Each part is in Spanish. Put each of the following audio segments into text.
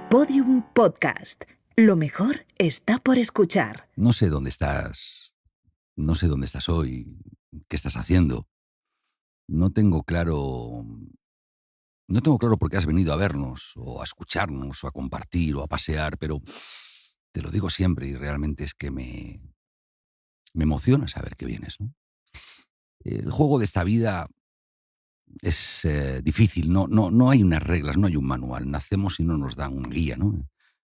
Podium Podcast. Lo mejor está por escuchar. No sé dónde estás. No sé dónde estás hoy. ¿Qué estás haciendo? No tengo claro. No tengo claro por qué has venido a vernos, o a escucharnos, o a compartir, o a pasear, pero te lo digo siempre y realmente es que me emociona saber que vienes, ¿no? El juego de esta vida es difícil, no hay unas reglas, no hay un manual. Nacemos y no nos dan una guía, ¿no?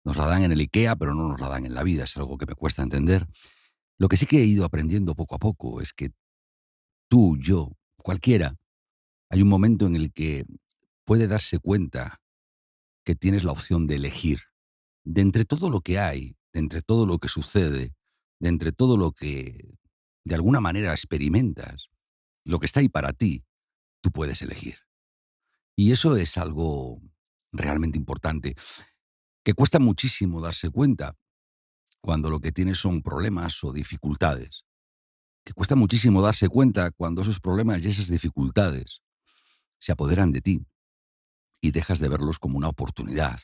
Nos la dan en el IKEA, pero no nos la dan en la vida. Es algo que me cuesta entender. Lo que sí que he ido aprendiendo poco a poco es que tú, yo, cualquiera, hay un momento en el que puede darse cuenta que tienes la opción de elegir. De entre todo lo que hay, de entre todo lo que sucede, de entre todo lo que de alguna manera experimentas, lo que está ahí para ti, tú puedes elegir. Y eso es algo realmente importante, que cuesta muchísimo darse cuenta cuando lo que tienes son problemas o dificultades. Que cuesta muchísimo darse cuenta cuando esos problemas y esas dificultades se apoderan de ti y dejas de verlos como una oportunidad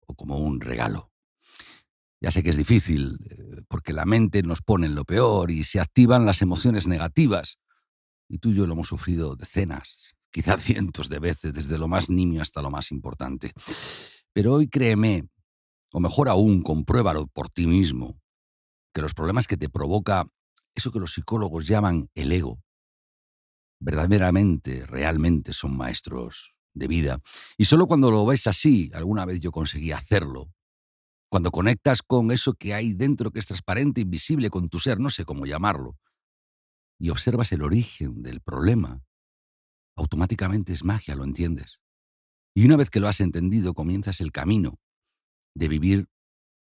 o como un regalo. Ya sé que es difícil, porque la mente nos pone en lo peor y se activan las emociones negativas. Y tú y yo lo hemos sufrido decenas, quizá cientos de veces, desde lo más nimio hasta lo más importante. Pero hoy créeme, o mejor aún, compruébalo por ti mismo, que los problemas que te provoca eso que los psicólogos llaman el ego, verdaderamente, realmente son maestros de vida. Y solo cuando lo ves así, alguna vez yo conseguí hacerlo, cuando conectas con eso que hay dentro que es transparente, invisible, con tu ser, no sé cómo llamarlo, y observas el origen del problema, automáticamente es magia, lo entiendes. Y una vez que lo has entendido, comienzas el camino de vivir,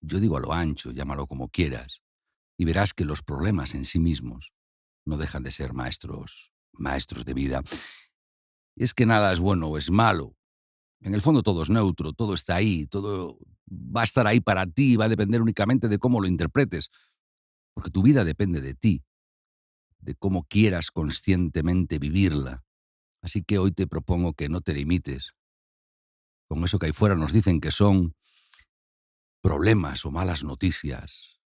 yo digo a lo ancho, llámalo como quieras, y verás que los problemas en sí mismos no dejan de ser maestros de vida. Y es que nada es bueno o es malo. En el fondo todo es neutro, todo está ahí, todo va a estar ahí para ti, va a depender únicamente de cómo lo interpretes, porque tu vida depende de ti, de cómo quieras conscientemente vivirla. Así que hoy te propongo que no te limites con eso que ahí fuera nos dicen que son problemas o malas noticias.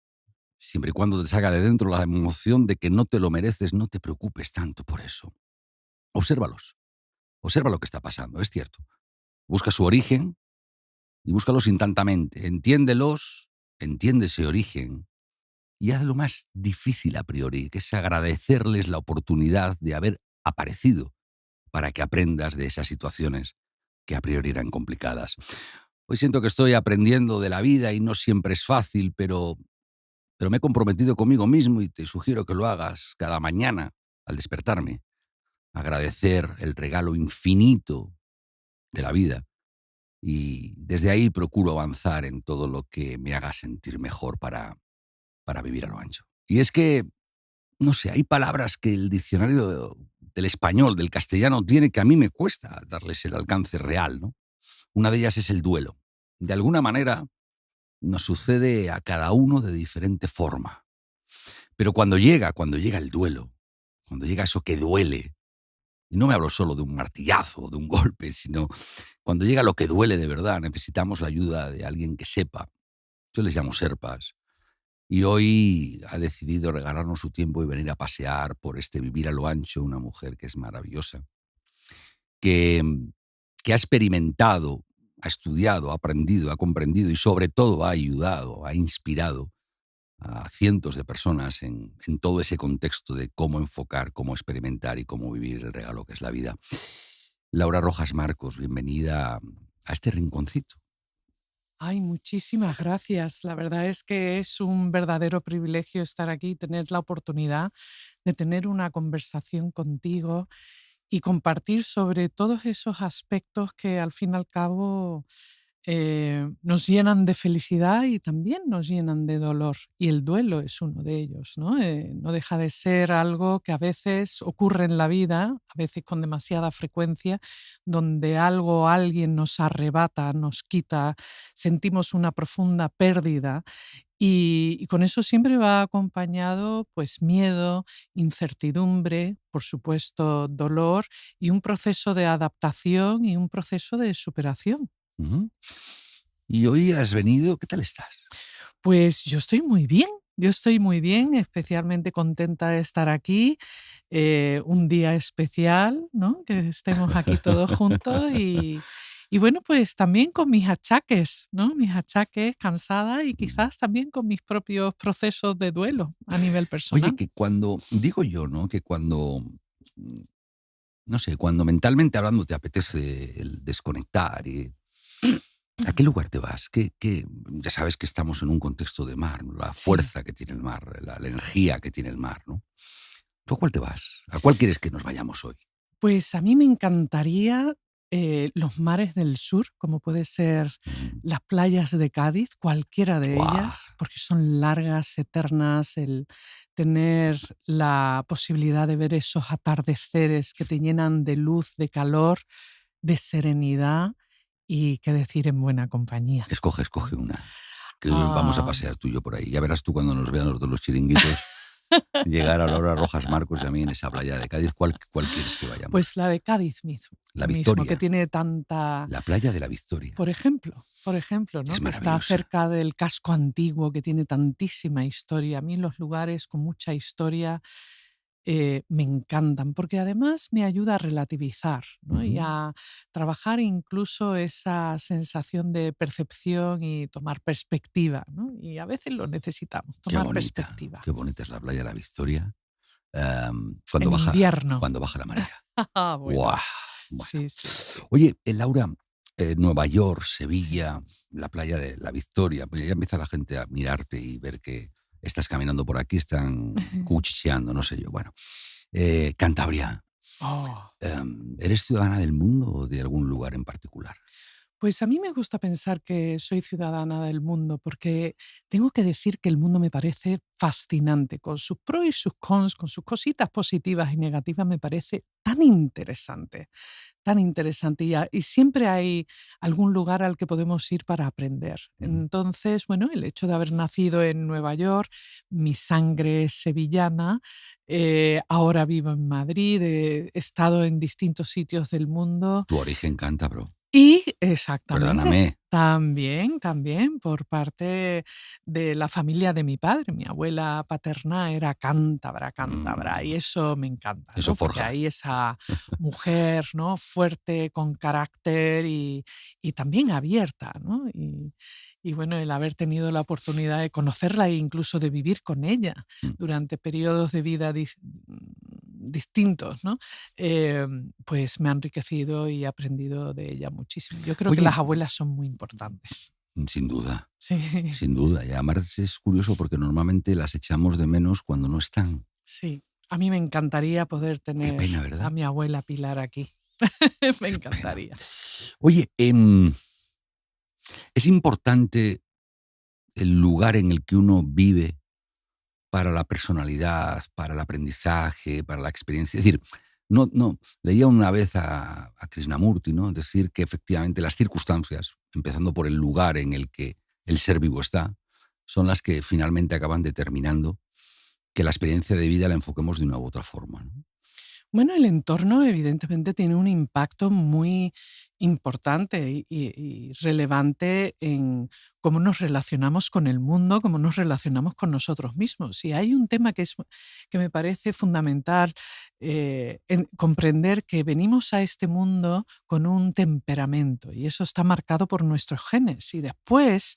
Siempre y cuando te salga de dentro la emoción de que no te lo mereces, no te preocupes tanto por eso. Obsérvalos, observa lo que está pasando, es cierto. Busca su origen y búscalos sin tanta mente. Entiéndelos, entiende ese origen y haz lo más difícil a priori, que es agradecerles la oportunidad de haber aparecido para que aprendas de esas situaciones que a priori eran complicadas. Hoy siento que estoy aprendiendo de la vida y no siempre es fácil, pero me he comprometido conmigo mismo y te sugiero que lo hagas cada mañana al despertarme. Agradecer el regalo infinito de la vida. Y desde ahí procuro avanzar en todo lo que me haga sentir mejor para vivir a lo ancho. Y es que, no sé, hay palabras que el diccionario del español, del castellano, tiene que a mí me cuesta darles el alcance real, ¿no? Una de ellas es el duelo. De alguna manera nos sucede a cada uno de diferente forma. Pero cuando llega el duelo, cuando llega eso que duele, y no me hablo solo de un martillazo o de un golpe, sino cuando llega lo que duele de verdad, necesitamos la ayuda de alguien que sepa. Yo les llamo serpas. Y hoy ha decidido regalarnos su tiempo y venir a pasear por este vivir a lo ancho una mujer que es maravillosa, que, que ha experimentado, ha estudiado, ha aprendido, ha comprendido y sobre todo ha ayudado, ha inspirado a cientos de personas en todo ese contexto de cómo enfocar, cómo experimentar y cómo vivir el regalo que es la vida. Laura Rojas Marcos, bienvenida a este rinconcito. Ay, muchísimas gracias. La verdad es que es un verdadero privilegio estar aquí, tener la oportunidad de tener una conversación contigo y compartir sobre todos esos aspectos que al fin y al cabo nos llenan de felicidad y también nos llenan de dolor. Y el duelo es uno de ellos, ¿no? No deja de ser algo que a veces ocurre en la vida, a veces con demasiada frecuencia, donde algo o alguien nos arrebata, nos quita, sentimos una profunda pérdida y con eso siempre va acompañado pues miedo, incertidumbre, por supuesto dolor y un proceso de adaptación y un proceso de superación. Ujú. Y hoy has venido, ¿qué tal estás? Pues yo estoy muy bien, especialmente contenta de estar aquí, un día especial, ¿no? Que estemos aquí todos juntos y bueno, pues también con mis achaques, ¿no? Mis achaques, cansada y Mm. quizás también con mis propios procesos de duelo a nivel Oye, personal. que cuando, digo yo, ¿no? Que cuando, mm, no sé, cuando mentalmente hablando te apetece el desconectar y... ¿A qué lugar te vas? Ya sabes que estamos en un contexto de mar, ¿no? La Sí. fuerza que tiene el mar, la energía que tiene el mar, ¿no? ¿Tú a cuál te vas? ¿A cuál quieres que nos vayamos hoy? Pues a mí me encantaría los mares del sur, como puede ser Mm. las playas de Cádiz, cualquiera de ¡Guau! ellas, porque son largas, eternas, el tener la posibilidad de ver esos atardeceres que te llenan de luz, de calor, de serenidad y qué decir en buena compañía. Escoge ¿No? una, que hoy vamos a Ah, pasear tú y yo por ahí. Ya verás tú cuando nos vean los de los chiringuitos llegar a la hora Rojas Marcos y a mí en esa playa de Cádiz. ¿Cuál quieres que vayamos? pues la de Cádiz La mismo, que Victoria, tiene tanta. la playa de la Victoria. Por ejemplo, ¿no? Es Que está maravillosa. cerca del casco antiguo, que tiene tantísima historia. A mí los lugares con mucha historia me encantan, porque además me ayuda a relativizar, ¿no? Y Ujú. a trabajar incluso esa sensación de percepción y tomar perspectiva, ¿no? Y a veces lo necesitamos, tomar perspectiva. Qué bonita es la playa de la Victoria. En invierno. Cuando baja la marea. Ah, ¡Guau! bueno, Bueno. sí, sí, sí. Oye, Laura, Nueva York, Sí. Sevilla, la playa de la Victoria, pues ya empieza la gente a mirarte y ver que estás caminando por aquí, están cuchicheando, no sé yo. Bueno, Cantabria, Oh. ¿eres ciudadana del mundo o de algún lugar en particular? Pues a mí me gusta pensar que soy ciudadana del mundo porque tengo que decir que el mundo me parece fascinante, con sus pros y sus cons, con sus cositas positivas y negativas, me parece tan interesante y siempre hay algún lugar al que podemos ir para aprender. Ujú. Entonces, bueno, el hecho de haber nacido en Nueva York, mi sangre es sevillana, ahora vivo en Madrid, he estado en distintos sitios del mundo Tu origen cántabro. y exactamente, Perdóname. también por parte de la familia de mi padre. Mi abuela paterna era cántabra, y Mm, eso me encanta, eso ¿no? Porque forja. ahí esa mujer, ¿no? Fuerte, con carácter y también abierta, ¿no? Y bueno, el haber tenido la oportunidad de conocerla e incluso de vivir con ella Mm. durante periodos de vida distintos, ¿no? Pues me ha enriquecido y he aprendido de ella muchísimo. Yo creo que Oye, las abuelas son muy importantes. sin duda, Sí, sin duda. Y además es curioso porque normalmente las echamos de menos cuando no están. sí. A mí me encantaría poder Qué tener pena, a ¿verdad? mi abuela Pilar aquí. Me Qué pena. encantaría. Oye, es importante el lugar en el que uno vive para la personalidad, para el aprendizaje, para la experiencia. Es decir, no, leía una vez a Krishnamurti, ¿no? Decir que efectivamente las circunstancias, empezando por el lugar en el que el ser vivo está, son las que finalmente acaban determinando que la experiencia de vida la enfoquemos de una u otra forma, ¿no? Bueno, el entorno evidentemente tiene un impacto muy importante y relevante en cómo nos relacionamos con el mundo, cómo nos relacionamos con nosotros mismos. Y hay un tema que me parece fundamental, comprender que venimos a este mundo con un temperamento y eso está marcado por nuestros genes. Y después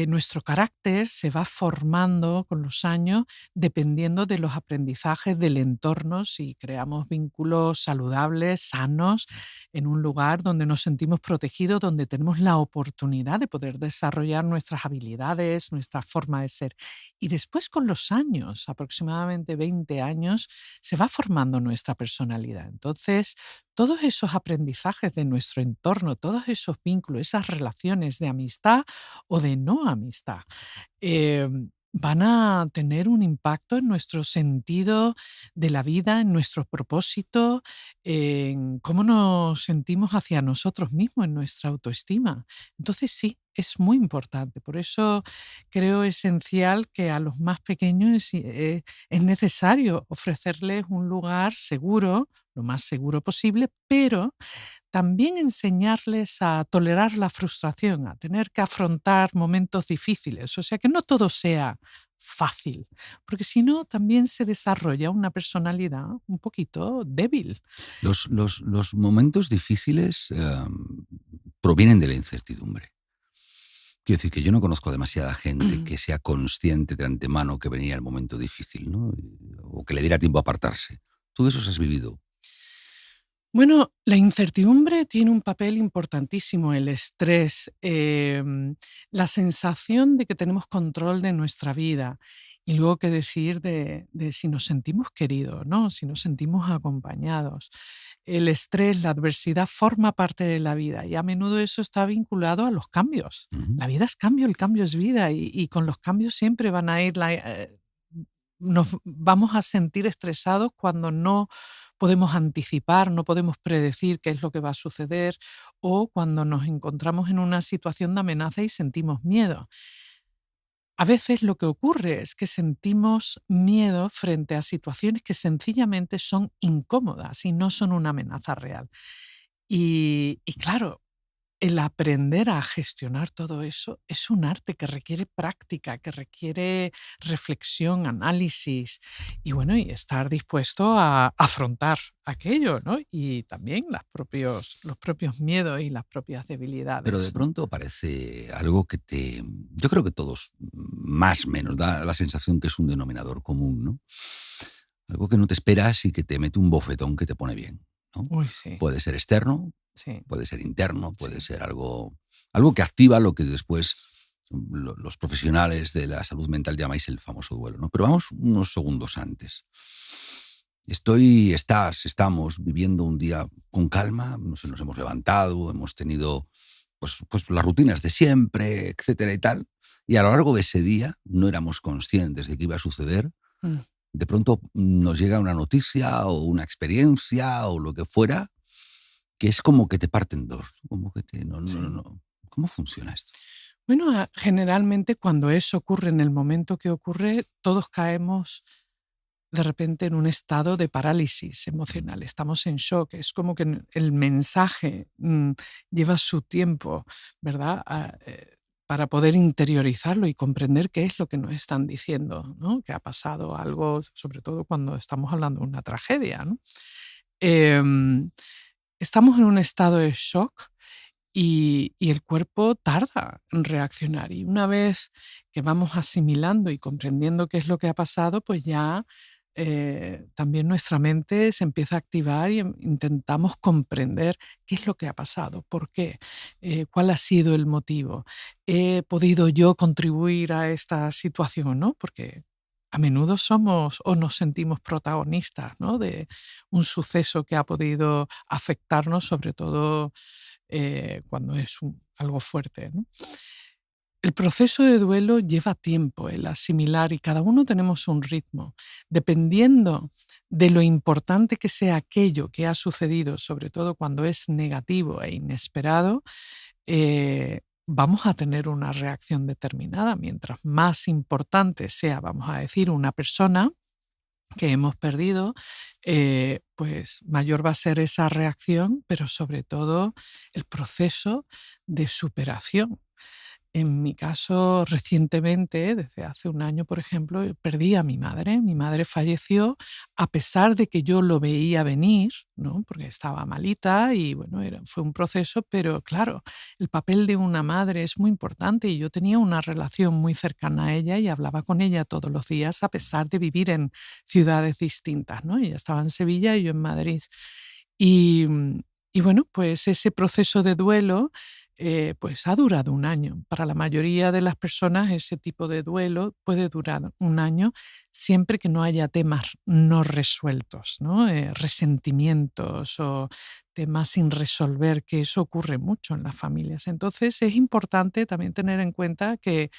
nuestro carácter se va formando con los años dependiendo de los aprendizajes del entorno, si creamos vínculos saludables, sanos, en un lugar donde nos sentimos protegidos, donde tenemos la oportunidad de poder desarrollar nuestras habilidades, nuestra forma de ser. Y después con los años, aproximadamente 20 años, se va formando nuestra personalidad. Entonces, todos esos aprendizajes de nuestro entorno, todos esos vínculos, esas relaciones de amistad o de no amistad, van a tener un impacto en nuestro sentido de la vida, en nuestro propósito, en cómo nos sentimos hacia nosotros mismos, en nuestra autoestima. Entonces sí, es muy importante. Por eso creo esencial que a los más pequeños es necesario ofrecerles un lugar seguro, lo más seguro posible, pero también enseñarles a tolerar la frustración, a tener que afrontar momentos difíciles, o sea, que no todo sea fácil, porque si no también se desarrolla una personalidad un poquito débil. Los momentos difíciles provienen de la incertidumbre. Quiero decir que yo no conozco demasiada gente que sea consciente de antemano que venía el momento difícil, ¿no? O que le diera tiempo a apartarse. ¿Tú de esos has vivido? Bueno, la incertidumbre tiene un papel importantísimo, el estrés, la sensación de que tenemos control de nuestra vida y luego qué decir de si nos sentimos queridos, ¿no? Si nos sentimos acompañados. El estrés, la adversidad forma parte de la vida y a menudo eso está vinculado a los cambios. Ujú. La vida es cambio, el cambio es vida y con los cambios siempre van a ir nos vamos a sentir estresados cuando no podemos anticipar, no podemos predecir qué es lo que va a suceder o cuando nos encontramos en una situación de amenaza y sentimos miedo. A veces lo que ocurre es que sentimos miedo frente a situaciones que sencillamente son incómodas y no son una amenaza real. Y claro, el aprender a gestionar todo eso es un arte que requiere práctica, que requiere reflexión, análisis y bueno, y estar dispuesto a afrontar aquello, ¿no? Y también los propios miedos y las propias Pero de debilidades, ¿no? pronto aparece algo que te... Yo creo que todos, más o menos, da la sensación que es un denominador común, ¿no? Algo que no te esperas y que te mete un bofetón que te pone bien, ¿no? Uy, sí, Puede ser externo, sí, puede ser interno, puede sí. ser algo que activa lo que después los profesionales de la salud mental llamáis el famoso duelo, ¿no? Pero vamos unos segundos antes. Estamos viviendo un día con calma, no sé, nos hemos levantado, hemos tenido pues las rutinas de siempre, etcétera y tal, y a lo largo de ese día no éramos conscientes de que iba a suceder. Mm, De pronto nos llega una noticia o una experiencia o lo que fuera, que es como que te parten dos, como que te, no, no, no, sí. no. ¿Cómo funciona esto? Bueno, generalmente cuando eso ocurre en el momento que ocurre, todos caemos de repente en un estado de parálisis emocional, estamos en shock, es como que el mensaje lleva su tiempo, ¿verdad? Para poder interiorizarlo y comprender qué es lo que nos están diciendo, ¿no? Que ha pasado algo, sobre todo cuando estamos hablando de una tragedia, ¿no? Em, Estamos en un estado de shock y el cuerpo tarda en reaccionar. Y una vez que vamos asimilando y comprendiendo qué es lo que ha pasado, pues ya también nuestra mente se empieza a activar y intentamos comprender qué es lo que ha pasado, por qué, cuál ha sido el motivo. ¿He podido yo contribuir a esta situación? ¿No? Porque a menudo somos o nos sentimos protagonistas, ¿no? De un suceso que ha podido afectarnos, sobre todo cuando es algo fuerte, ¿no? El proceso de duelo lleva tiempo, el asimilar, y cada uno tenemos un ritmo. Dependiendo de lo importante que sea aquello que ha sucedido, sobre todo cuando es negativo e inesperado, vamos a tener una reacción determinada. Mientras más importante sea, vamos a decir, una persona que hemos perdido, pues mayor va a ser esa reacción, pero sobre todo el proceso de superación. En mi caso, recientemente, desde hace un año, por ejemplo, perdí a mi madre. Mi madre falleció a pesar de que yo lo veía venir, ¿no? Porque estaba malita y bueno, fue un proceso, pero claro, el papel de una madre es muy importante y yo tenía una relación muy cercana a ella y hablaba con ella todos los días a pesar de vivir en ciudades distintas, ¿no? Ella estaba en Sevilla y yo en Madrid. Y, y bueno, pues ese proceso de duelo pues ha durado un año. Para la mayoría de las personas ese tipo de duelo puede durar un año siempre que no haya temas no resueltos, ¿no? Resentimientos o temas sin resolver, que eso ocurre mucho en las familias. Entonces es importante también tener en cuenta que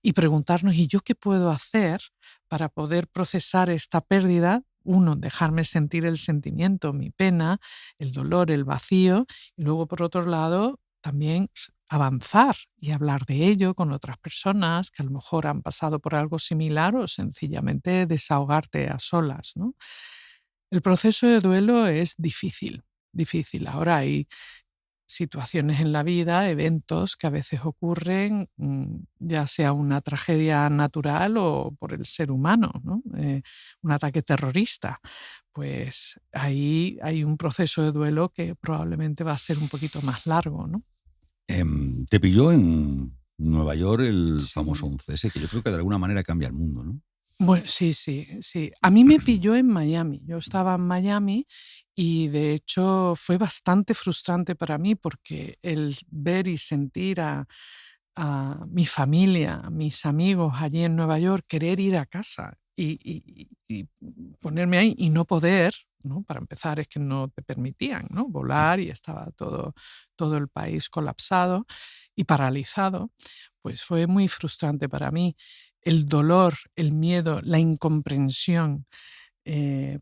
y preguntarnos, ¿y yo qué puedo hacer para poder procesar esta pérdida? Uno, dejarme sentir el sentimiento, mi pena, el dolor, el vacío, y luego por otro lado también avanzar y hablar de ello con otras personas que a lo mejor han pasado por algo similar o sencillamente desahogarte a solas, ¿no? El proceso de duelo es difícil, difícil. Ahora hay situaciones en la vida, eventos que a veces ocurren, ya sea una tragedia natural o por el ser humano, ¿no? Un ataque terrorista. Pues ahí hay un proceso de duelo que probablemente va a ser un poquito más largo, ¿no? Te pilló en Nueva York el famoso Sí. 11S, que yo creo que de alguna manera cambia el mundo, ¿no? Bueno, sí, sí, sí. A mí me pilló en Miami. Yo estaba en Miami y de hecho fue bastante frustrante para mí porque el ver y sentir a mi familia, a mis amigos allí en Nueva York, querer ir a casa y ponerme ahí y no poder, ¿no? Para empezar es que no te permitían, ¿no? Volar y estaba todo el país colapsado y paralizado, pues fue muy frustrante para mí. El dolor, el miedo, la incomprensión,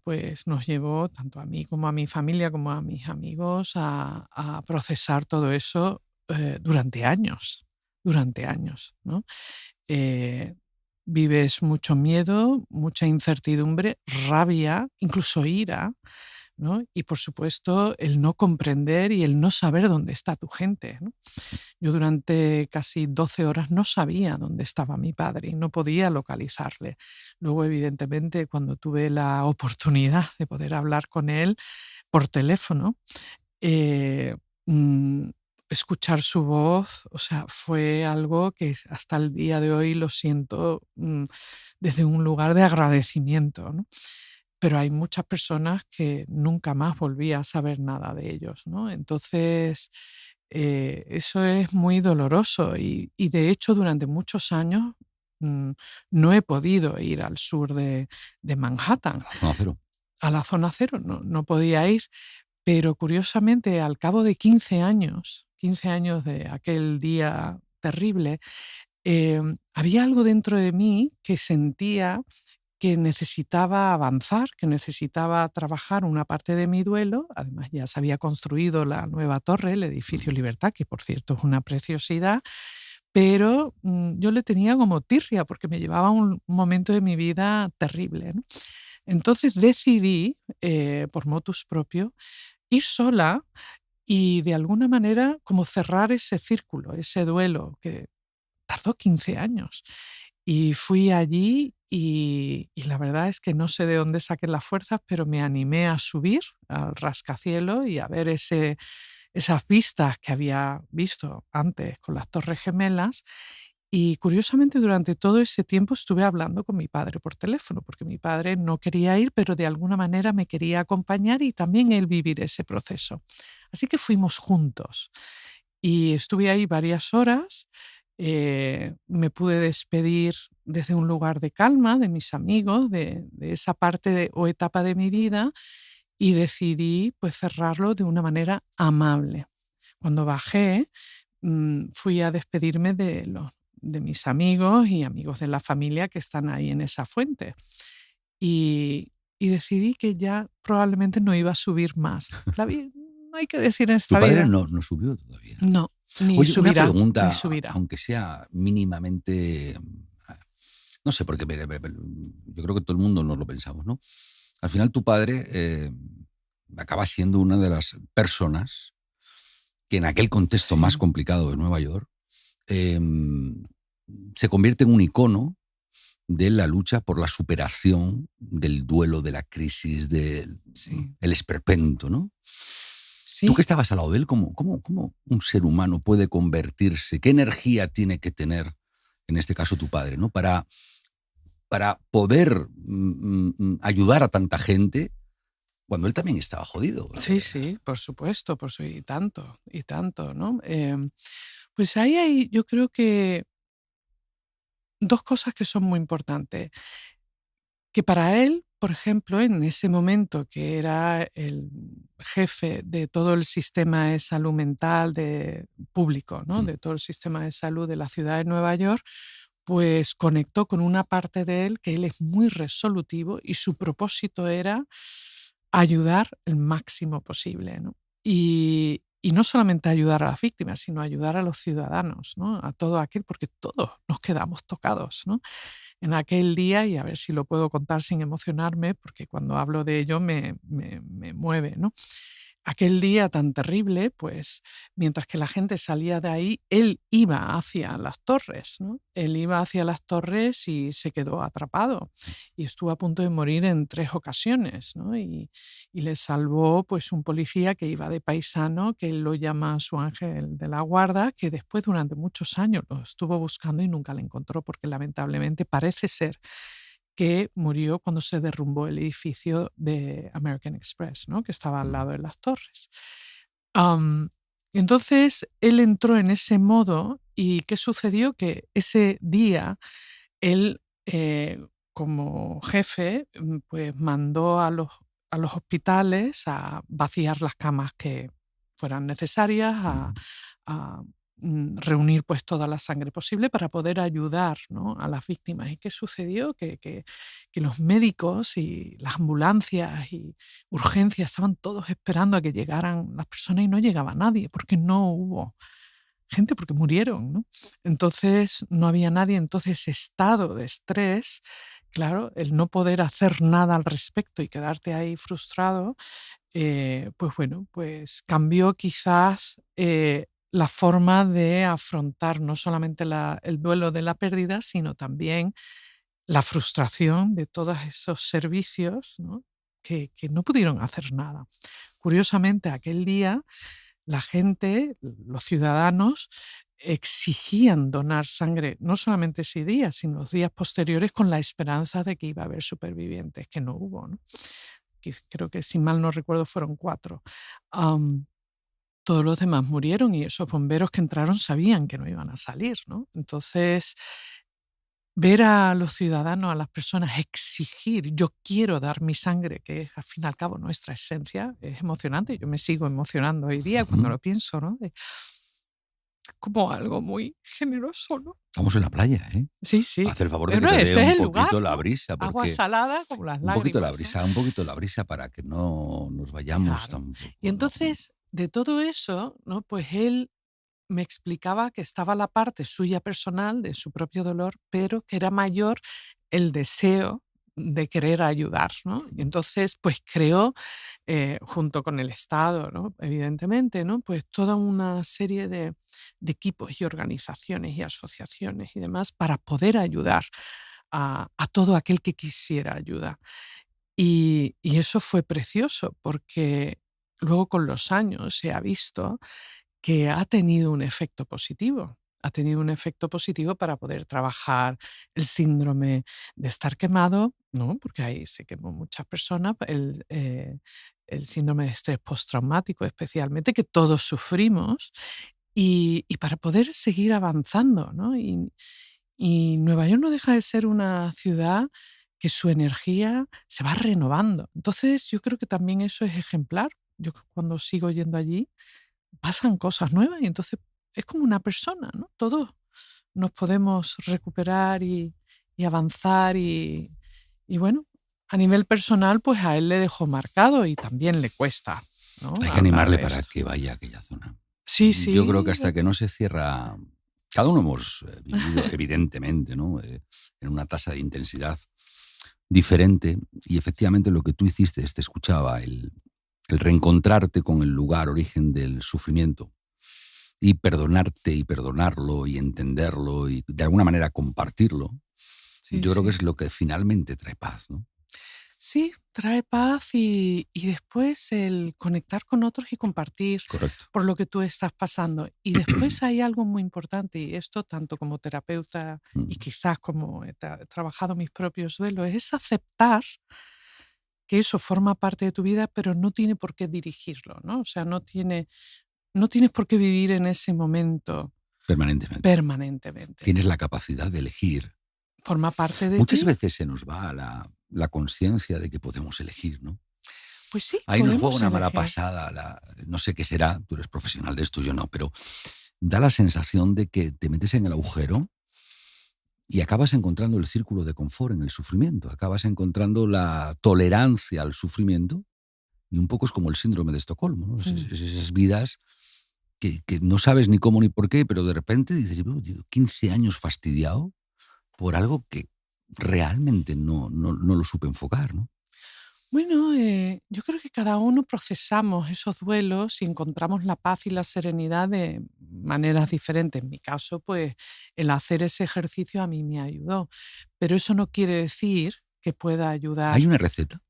pues nos llevó, tanto a mí como a mi familia, como a mis amigos, a procesar todo eso durante años, ¿no? Eh, Vives mucho miedo, mucha incertidumbre, rabia, incluso ira, ¿no? Y por supuesto el no comprender y el no saber dónde está tu gente, ¿no? Yo durante casi 12 horas no sabía dónde estaba mi padre y no podía localizarle. Luego, evidentemente, cuando tuve la oportunidad de poder hablar con él por teléfono, eh, mm, escuchar su voz, o sea, fue algo que hasta el día de hoy lo siento desde un lugar de agradecimiento, ¿no? Pero hay muchas personas que nunca más volví a saber nada de ellos, ¿no? Entonces, eso es muy doloroso y de hecho durante muchos años mm, no he podido ir al sur de Manhattan, A la zona cero. a la zona cero, no podía ir, pero curiosamente al cabo de 15 años de aquel día terrible, había algo dentro de mí que sentía que necesitaba avanzar, que necesitaba trabajar una parte de mi duelo. Además, ya se había construido la nueva torre, el edificio Libertad, que por cierto es una preciosidad, pero yo le tenía como tirria porque me llevaba a un momento de mi vida terrible, ¿no? Entonces decidí, por motus propio, ir sola y de alguna manera como cerrar ese círculo, ese duelo que tardó 15 años. Y fui allí y la verdad es que no sé de dónde saqué las fuerzas, pero me animé a subir al rascacielos y a ver esas vistas que había visto antes con las Torres Gemelas. Y curiosamente durante todo ese tiempo estuve hablando con mi padre por teléfono, porque mi padre no quería ir, pero de alguna manera me quería acompañar y también él vivir ese proceso. Así que fuimos juntos y estuve ahí varias horas. Me pude despedir desde un lugar de calma de mis amigos, de esa parte o etapa de mi vida y decidí pues cerrarlo de una manera amable. Cuando bajé, fui a despedirme de mis amigos y amigos de la familia que están ahí en esa fuente. Y decidí que ya probablemente no iba a subir más. No hay que decir en Tu esta padre vida, no subió todavía. no, ni Oye, una subirá, ni pregunta, subirá. aunque sea mínimamente, no sé, porque yo creo que todo el mundo nos lo pensamos, ¿no? Al final tu padre acaba siendo una de las personas que en aquel contexto más Sí, complicado de Nueva York eh, se convierte en un icono de la lucha por la superación del duelo, de la crisis, del sí, el esperpento, ¿no? Tú que sí. estabas al lado de él, ¿cómo un ser humano puede convertirse? ¿Qué energía tiene que tener, en este caso tu padre, ¿no? Para poder ayudar a tanta gente cuando él también estaba jodido. Sí, sí, por supuesto, y tanto, ¿no? Pues ahí hay, yo creo que dos cosas que son muy importantes. Que para él, por ejemplo, en ese momento que era el jefe de todo el sistema de salud mental público, ¿no? Mm. De todo el sistema de salud de la ciudad de Nueva York, pues conectó con una parte de él que él es muy resolutivo y su propósito era ayudar el máximo posible, ¿no? y no solamente ayudar a las víctimas, sino ayudar a los ciudadanos, ¿no? A todo aquel, porque todos nos quedamos tocados, ¿no? En aquel día, y a ver si lo puedo contar sin emocionarme, porque cuando hablo de ello me mueve, ¿no? Aquel día tan terrible, pues mientras que la gente salía de ahí, él iba hacia las torres, ¿no? Él iba hacia las torres y se quedó atrapado y estuvo a punto de morir en 3 ocasiones, ¿no? Y le salvó pues un policía que iba de paisano, que él lo llama su ángel de la guarda, que después durante muchos años lo estuvo buscando y nunca le encontró porque lamentablemente parece ser que murió cuando se derrumbó el edificio de American Express, ¿no? Que estaba al lado de las torres. Am, entonces, él entró en ese modo y ¿qué sucedió? Que ese día él, como jefe, pues mandó a los hospitales a vaciar las camas que fueran necesarias, a reunir pues toda la sangre posible para poder ayudar, ¿no? A las víctimas. ¿Y qué sucedió? Que los médicos y las ambulancias y urgencias estaban todos esperando a que llegaran las personas y no llegaba nadie porque no hubo gente, porque murieron, ¿no? Entonces no había nadie. Entonces ese estado de estrés, claro, el no poder hacer nada al respecto y quedarte ahí frustrado, pues bueno, pues cambió quizás la forma de afrontar no solamente el duelo de la pérdida, sino también la frustración de todos esos servicios, ¿no? Que no pudieron hacer nada. Curiosamente, aquel día la gente, los ciudadanos, exigían donar sangre, no solamente ese día, sino los días posteriores, con la esperanza de que iba a haber supervivientes, que no hubo, ¿no? Creo que, si mal no recuerdo, fueron 4. Todos los demás murieron y esos bomberos que entraron sabían que no iban a salir, ¿no? Entonces, ver a los ciudadanos, a las personas exigir, yo quiero dar mi sangre, que es al fin y al cabo nuestra esencia, es emocionante. Yo me sigo emocionando hoy día cuando lo pienso, ¿no? Como algo muy generoso, ¿no? Estamos en la playa, ¿eh? Sí, sí. Haz el favor de que Pero te este dé es un el poquito lugar, la ¿no? brisa, Agua porque salada como las un poquito la lágrimas, ¿no? brisa, un poquito la brisa para que no nos vayamos Claro. tampoco, Y ¿no? entonces, de todo eso, ¿no? Pues él me explicaba que estaba la parte suya personal de su propio dolor, pero que era mayor el deseo de querer ayudar, ¿no? Y entonces, pues creó, junto con el Estado, ¿no? Evidentemente, ¿no? Pues toda una serie de equipos y organizaciones y asociaciones y demás para poder ayudar a todo aquel que quisiera ayuda. Y eso fue precioso porque luego con los años se ha visto que ha tenido un efecto positivo. Ha tenido un efecto positivo para poder trabajar el síndrome de estar quemado, ¿no? Porque ahí se quemó muchas personas, el síndrome de estrés postraumático especialmente, que todos sufrimos, y para poder seguir avanzando, ¿no? Y Nueva York no deja de ser una ciudad que su energía se va renovando. Entonces, yo creo que también eso es ejemplar. Yo cuando sigo yendo allí, pasan cosas nuevas y entonces es como una persona, ¿no? Todos nos podemos recuperar y avanzar y bueno, a nivel personal, pues a él le dejó marcado y también le cuesta, ¿no? Hay que Hablar animarle de para esto. que vaya a aquella zona. Sí, Yo creo que sí, hasta que no se cierra, cada uno hemos vivido evidentemente, ¿no? En una tasa de intensidad diferente, y efectivamente lo que tú hiciste, te escuchaba, el reencontrarte con el lugar, origen del sufrimiento, y perdonarte y perdonarlo y entenderlo y de alguna manera compartirlo, sí, yo creo que sí. es lo que finalmente trae paz, ¿no? Sí, trae paz y después el conectar con otros y compartir Correcto. por lo que tú estás pasando. Y después hay algo muy importante, y esto tanto como terapeuta y quizás como he trabajado mis propios duelos, es aceptar que eso forma parte de tu vida, pero no tiene por qué dirigirlo, ¿no? O sea, no tienes por qué vivir en ese momento Permanentemente. permanentemente. Tienes la capacidad de elegir. Forma parte de Muchas ti. veces se nos va la conciencia de que podemos elegir, ¿no? Pues sí, Ahí nos juega podemos una mala elegir. pasada, no sé qué será, tú eres profesional de esto, yo no, pero da la sensación de que te metes en el agujero y acabas encontrando el círculo de confort en el sufrimiento, acabas encontrando la tolerancia al sufrimiento Y un poco es como el síndrome de Estocolmo, ¿no? Mm. Esas vidas que no sabes ni cómo ni por qué, pero de repente dices, llevo 15 años fastidiado por algo que realmente no lo supe enfocar, ¿no? Bueno, yo creo que cada uno procesamos esos duelos y encontramos la paz y la serenidad de maneras diferentes. En mi caso, pues el hacer ese ejercicio a mí me ayudó, pero eso no quiere decir que pueda ayudar. ¿Hay una receta?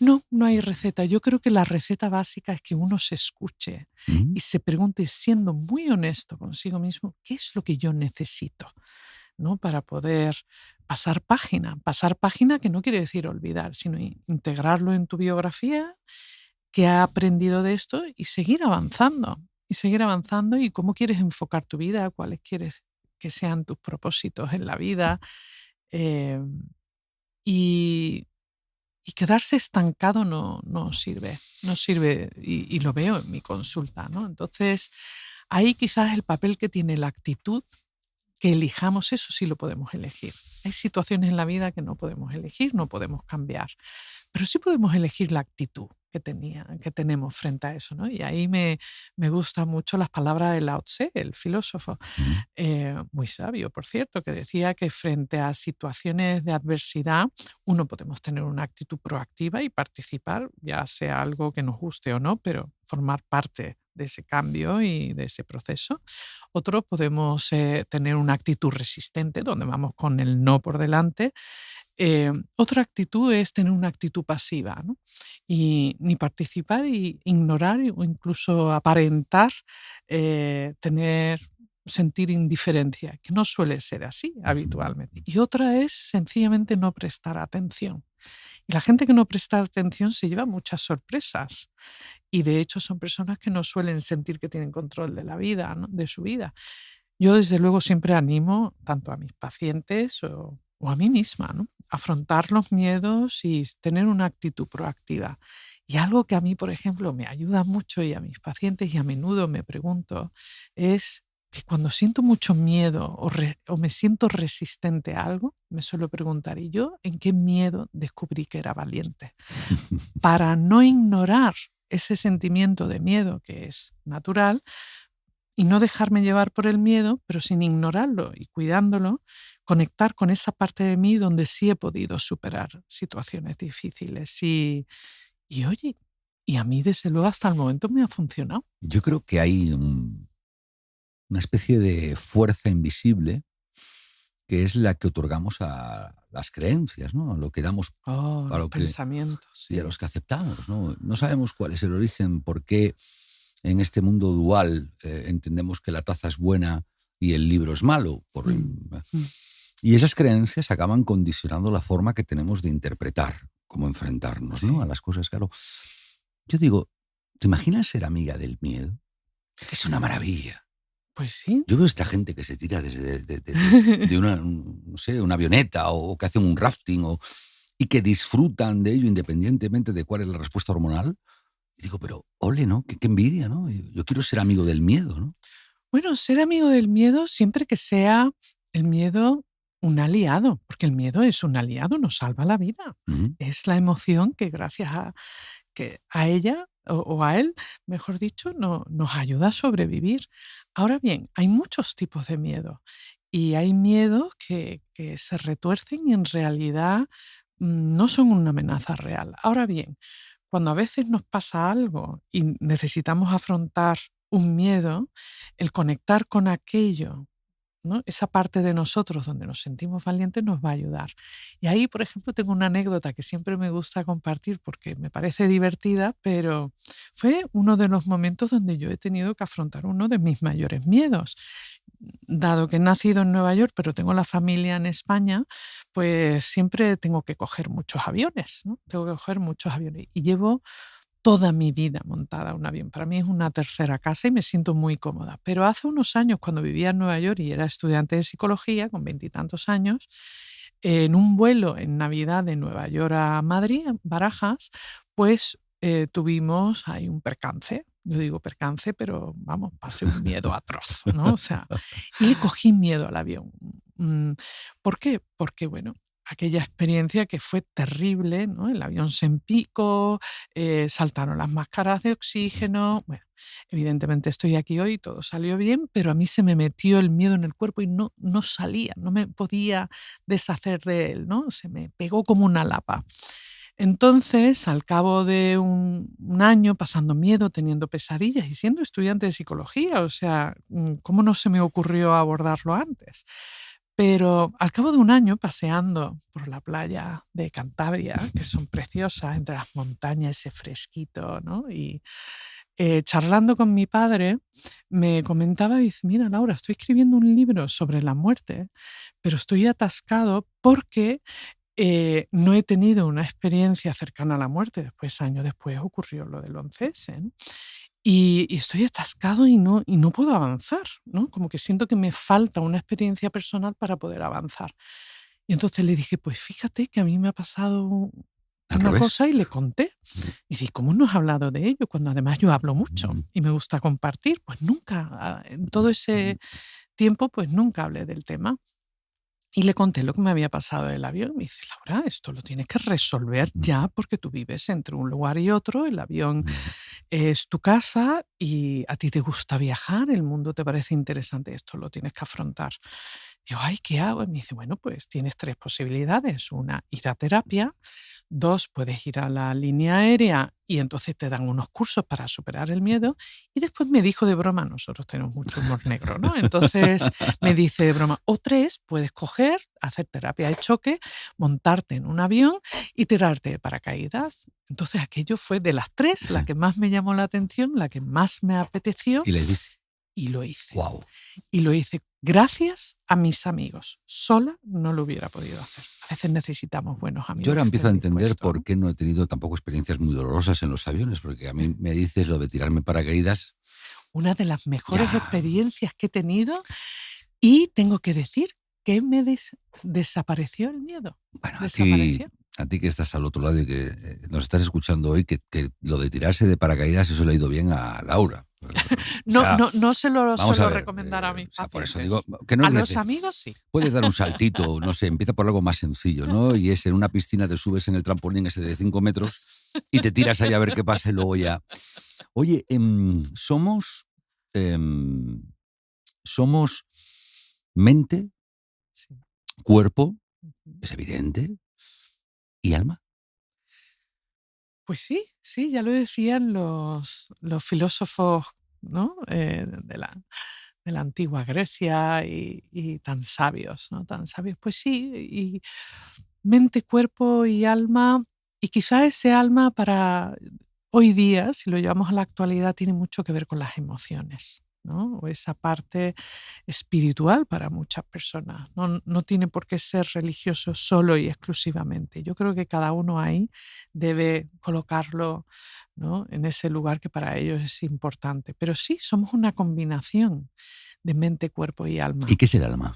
No, no hay receta. Yo creo que la receta básica es que uno se escuche ¿Mm? y se pregunte, siendo muy honesto consigo mismo, ¿qué es lo que yo necesito? ¿No? Para poder pasar página. Pasar página que no quiere decir olvidar, sino integrarlo en tu biografía, qué ha aprendido de esto y seguir avanzando. Y seguir avanzando y cómo quieres enfocar tu vida, cuáles quieres que sean tus propósitos en la vida. eh, y, y quedarse estancado no sirve, no sirve y lo veo en mi consulta, ¿no? Entonces, ahí quizás el papel que tiene la actitud, que elijamos eso sí lo podemos elegir. Hay situaciones en la vida que no podemos elegir, no podemos cambiar, pero sí podemos elegir la actitud que tenemos frente a eso, ¿no? Y ahí me gustan mucho las palabras de Lao Tse, el filósofo, ¿Mm? muy sabio, por cierto, que decía que frente a situaciones de adversidad uno podemos tener una actitud proactiva y participar, ya sea algo que nos guste o no, pero formar parte de ese cambio y de ese proceso. Otros podemos tener una actitud resistente, donde vamos con el no por delante. Otra actitud es tener una actitud pasiva, ¿no? Y ni participar y ignorar o incluso aparentar sentir indiferencia, que no suele ser así habitualmente. Y otra es sencillamente no prestar atención. Y la gente que no presta atención se lleva muchas sorpresas. Y de hecho son personas que no suelen sentir que tienen control de la vida, ¿no? De su vida. Yo desde luego siempre animo tanto a mis pacientes o a mí misma, ¿no? Afrontar los miedos y tener una actitud proactiva. Y algo que a mí, por ejemplo, me ayuda mucho y a mis pacientes y a menudo me pregunto es que cuando siento mucho miedo o me siento resistente a algo, me suelo preguntar, ¿y yo en qué miedo descubrí que era valiente? Para no ignorar ese sentimiento de miedo que es natural y no dejarme llevar por el miedo, pero sin ignorarlo y cuidándolo, conectar con esa parte de mí donde sí he podido superar situaciones difíciles. Y oye, y a mí desde luego hasta el momento me ha funcionado. Yo creo que hay una especie de fuerza invisible que es la que otorgamos a las creencias, ¿no? A lo que damos Oh, a los lo que, pensamientos, y a sí. los que aceptamos, ¿no? No sabemos cuál es el origen, por qué en este mundo dual entendemos que la taza es buena y el libro es malo. Mm, mm, Y esas creencias acaban condicionando la forma que tenemos de interpretar, cómo enfrentarnos, ¿no? A sí. las cosas. Claro, yo digo, ¿te imaginas ser amiga del miedo? Es una maravilla. Pues sí. Yo veo a esta gente que se tira desde de una, no sé, una avioneta o que hacen un rafting y que disfrutan de ello independientemente de cuál es la respuesta hormonal. Y digo, pero ole, ¿no? Qué envidia, ¿no? Yo quiero ser amigo del miedo, ¿no? Bueno, ser amigo del miedo siempre que sea el miedo un aliado, porque el miedo es un aliado, nos salva la vida. Ujú. Es la emoción que gracias a ella o a él, mejor dicho, nos ayuda a sobrevivir. Ahora bien, hay muchos tipos de miedo y hay miedos que se retuercen y en realidad no son una amenaza real. Ahora bien, cuando a veces nos pasa algo y necesitamos afrontar un miedo, el conectar con aquello, ¿no? Esa parte de nosotros donde nos sentimos valientes nos va a ayudar. Y ahí, por ejemplo, tengo una anécdota que siempre me gusta compartir porque me parece divertida, pero fue uno de los momentos donde yo he tenido que afrontar uno de mis mayores miedos. Dado que he nacido en Nueva York, pero tengo la familia en España, pues siempre tengo que coger muchos aviones, ¿no? Tengo que coger muchos aviones y llevo toda mi vida montada en un avión. Para mí es una tercera casa y me siento muy cómoda. Pero hace unos años, cuando vivía en Nueva York y era estudiante de psicología, con 20 y tantos años, en un vuelo en Navidad de Nueva York a Madrid, en Barajas, pues tuvimos ahí un percance. Yo digo percance, pero vamos, pasé un miedo atroz, ¿no? O sea, y le cogí miedo al avión. Mm, ¿Por qué? Porque, bueno, aquella experiencia que fue terrible, ¿no? El avión se empicó, saltaron las máscaras de oxígeno. Bueno, evidentemente estoy aquí hoy, todo salió bien, pero a mí se me metió el miedo en el cuerpo y no salía, no me podía deshacer de él, ¿no? Se me pegó como una lapa. Entonces, al cabo de un año pasando miedo, teniendo pesadillas y siendo estudiante de psicología, o sea, ¿cómo no se me ocurrió abordarlo antes? Pero al cabo de un año paseando por la playa de Cantabria, que son preciosas, entre las montañas, ese fresquito, ¿no? Y charlando con mi padre, me comentaba y dice, mira, Laura, estoy escribiendo un libro sobre la muerte, pero estoy atascado porque no he tenido una experiencia cercana a la muerte. Después, años después, ocurrió lo del 11S, ¿no? Y estoy atascado y no puedo avanzar, ¿no? Como que siento que me falta una experiencia personal para poder avanzar. Y entonces le dije, pues fíjate que a mí me ha pasado Al una revés. cosa y le conté. Y dice, ¿cómo no has hablado de ello? Cuando además yo hablo mucho y me gusta compartir. Pues nunca, en todo ese tiempo, pues nunca hablé del tema. Y le conté lo que me había pasado en el avión. Me dice, Laura, esto lo tienes que resolver ya porque tú vives entre un lugar y otro. El avión es tu casa y a ti te gusta viajar, el mundo te parece interesante, esto lo tienes que afrontar. Digo, ay, ¿qué hago? Y me dice, bueno, pues tienes 3 posibilidades. Una, ir a terapia. 2, puedes ir a la línea aérea y entonces te dan unos cursos para superar el miedo. Y después me dijo de broma, nosotros tenemos mucho humor negro, ¿no? Entonces me dice de broma, o 3, puedes coger, hacer terapia de choque, montarte en un avión y tirarte de paracaídas. Entonces aquello fue de las 3 la que más me llamó la atención, la que más me apeteció. Y le diste. Y lo hice. Wow. Y lo hice gracias a mis amigos. Sola no lo hubiera podido hacer. A veces necesitamos buenos amigos. Yo ahora que empiezo a estén entender dispuestos, por ¿no? qué no he tenido tampoco experiencias muy dolorosas en los aviones, porque a mí me dices lo de tirarme paracaídas. Una de las mejores Ya. experiencias que he tenido y tengo que decir que me desapareció el miedo. Bueno, Desapareció. a ti que estás al otro lado y que nos estás escuchando hoy, que lo de tirarse de paracaídas, eso le ha ido bien a Laura. O No, sea, no se lo vamos a suelo ver, recomendar a mis o sea, por eso pacientes. digo que no A es los amigos sí. puedes dar un saltito, no sé, empieza por algo más sencillo, ¿no? Y es en una piscina, te subes en el trampolín ese de 5 metros y te tiras allá a ver qué pasa y luego ya. Oye, em, somos mente, Sí. cuerpo, Ujú. es evidente, y alma. Pues sí, ya lo decían los filósofos, ¿no? De la antigua Grecia y tan sabios, ¿no? Tan sabios. Pues sí, y mente, cuerpo y alma, y quizá ese alma para hoy día, si lo llevamos a la actualidad, tiene mucho que ver con las emociones, ¿no? O esa parte espiritual para muchas personas. No tiene por qué ser religioso solo y exclusivamente. Yo creo que cada uno ahí debe colocarlo, ¿no? En ese lugar que para ellos es importante. Pero sí, somos una combinación de mente, cuerpo y alma. ¿Y qué es el alma?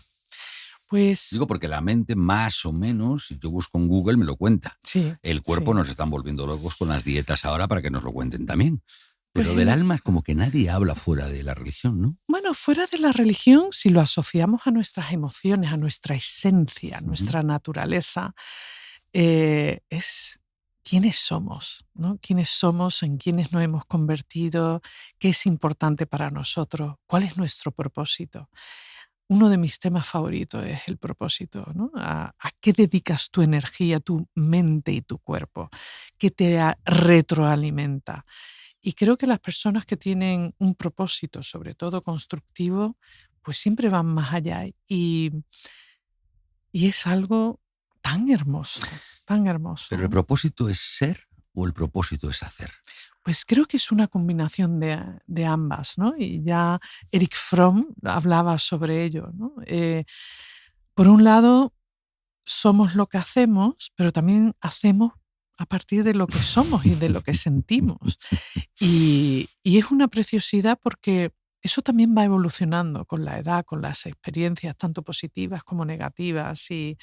Pues Digo porque la mente más o menos, si yo busco en Google, me lo cuenta. sí, El cuerpo sí. nos están volviendo locos con las dietas ahora para que nos lo cuenten también. Pues Pero del alma es como que nadie habla fuera de la religión, ¿no? bueno, fuera de la religión, si lo asociamos a nuestras emociones, a nuestra esencia, a nuestra naturaleza, es quiénes somos, ¿no? Quiénes somos, en quiénes nos hemos convertido, qué es importante para nosotros, cuál es nuestro propósito. Uno de mis temas favoritos es el propósito, ¿no? ¿A qué dedicas tu energía, tu mente y tu cuerpo? ¿Qué te retroalimenta? Y creo que las personas que tienen un propósito, sobre todo constructivo, pues siempre van más allá. Y es algo tan hermoso, tan hermoso. Pero el propósito es ser o el propósito es hacer. Pues creo que es una combinación de ambas, ¿no? Y ya Eric Fromm hablaba sobre ello, ¿no? Por un lado, somos lo que hacemos, pero también hacemos a partir de lo que somos y de lo que sentimos. Y es una preciosidad porque eso también va evolucionando con la edad, con las experiencias, tanto positivas como negativas. Y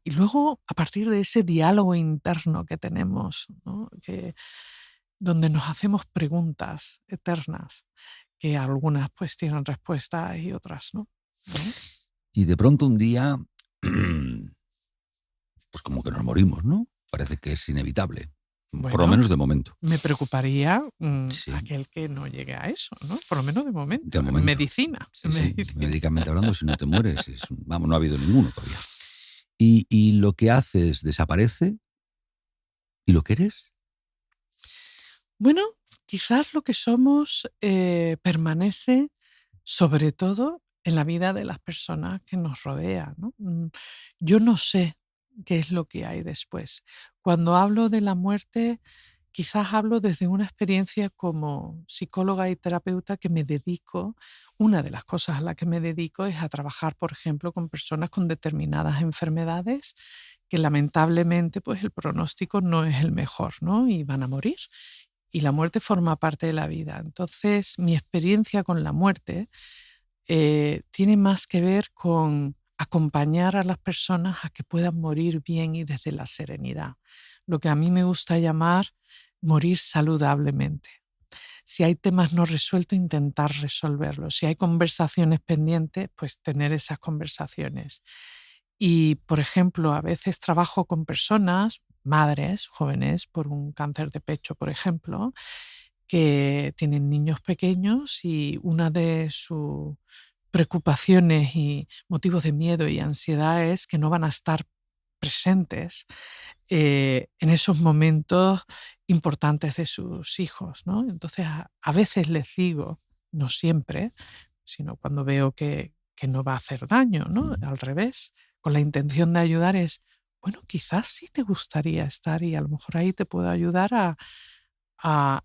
luego, a partir de ese diálogo interno que tenemos, ¿no? Donde nos hacemos preguntas eternas, que algunas pues tienen respuesta y otras no. ¿No? Y de pronto un día pues como que nos morimos, ¿no? Parece que es inevitable. Por lo Bueno, menos de momento. me preocuparía Sí, aquel que no llegue a eso, ¿no? Por lo menos de momento. de En momento. medicina. Sí, En sí, medicina. médicamente hablando, si no te mueres, vamos, no ha habido ninguno todavía. Y lo que haces desaparece, y lo que eres, Bueno, quizás lo que somos permanece sobre todo en la vida de las personas que nos rodean, ¿no? Yo no sé qué es lo que hay después. Cuando hablo de la muerte, quizás hablo desde una experiencia como psicóloga y terapeuta que me dedico, una de las cosas a las que me dedico es a trabajar, por ejemplo, con personas con determinadas enfermedades que lamentablemente pues el pronóstico no es el mejor, ¿no? Y van a morir. Y la muerte forma parte de la vida. Entonces, mi experiencia con la muerte tiene más que ver con acompañar a las personas a que puedan morir bien y desde la serenidad. Lo que a mí me gusta llamar morir saludablemente. Si hay temas no resueltos, intentar resolverlos. Si hay conversaciones pendientes, pues tener esas conversaciones. Y, por ejemplo, a veces trabajo con personas, madres jóvenes por un cáncer de pecho, por ejemplo, que tienen niños pequeños y una de sus preocupaciones y motivos de miedo y ansiedad es que no van a estar presentes en esos momentos importantes de sus hijos, ¿no? Entonces, a veces les digo, no siempre, sino cuando veo que no va a hacer daño, ¿no? Al revés, con la intención de ayudar es, bueno, quizás sí te gustaría estar y a lo mejor ahí te puedo ayudar a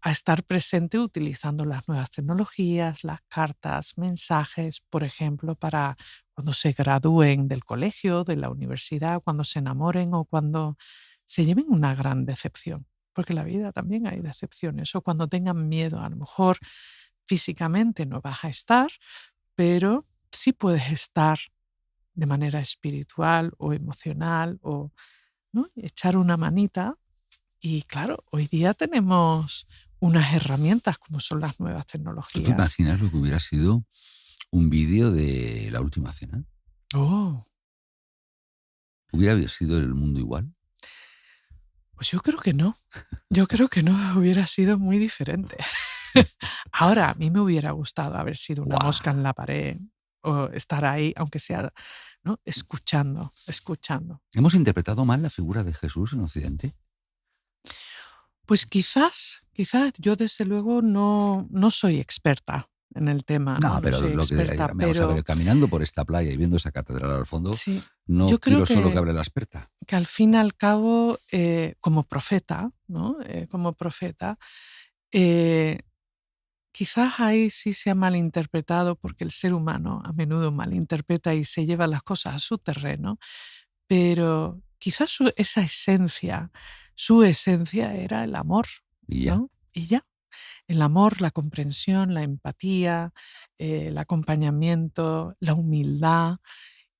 estar presente utilizando las nuevas tecnologías, las cartas, mensajes, por ejemplo, para cuando se gradúen del colegio, de la universidad, cuando se enamoren o cuando se lleven una gran decepción, porque en la vida también hay decepciones, o cuando tengan miedo, a lo mejor físicamente no vas a estar, pero sí puedes estar de manera espiritual o emocional o, ¿no? Echar una manita. Y claro, hoy día tenemos unas herramientas como son las nuevas ¿tú te tecnologías. imaginas lo que hubiera sido un vídeo de La Última Cena? Oh, ¿Hubiera sido el mundo igual? pues yo creo que no. Yo creo que no hubiera sido muy diferente. Ahora, a mí me hubiera gustado haber sido una ¡Guau! mosca en la pared o estar ahí, aunque sea, ¿no? Escuchando, escuchando. ¿Hemos interpretado mal la figura de Jesús en Occidente? Pues quizás yo desde luego no soy experta en el tema, ¿no? No, No pero soy lo que experta, vamos a ver, pero caminando por esta playa y viendo esa catedral al fondo, sí, no yo creo quiero solo que hable la experta. que al fin y al cabo, como profeta, ¿no? Como profeta, eh, quizás ahí sí se ha malinterpretado porque el ser humano a menudo malinterpreta y se lleva las cosas a su terreno, pero quizás su esencia era el amor, Y ya. ¿no? Y ya. El amor, la comprensión, la empatía, el acompañamiento, la humildad.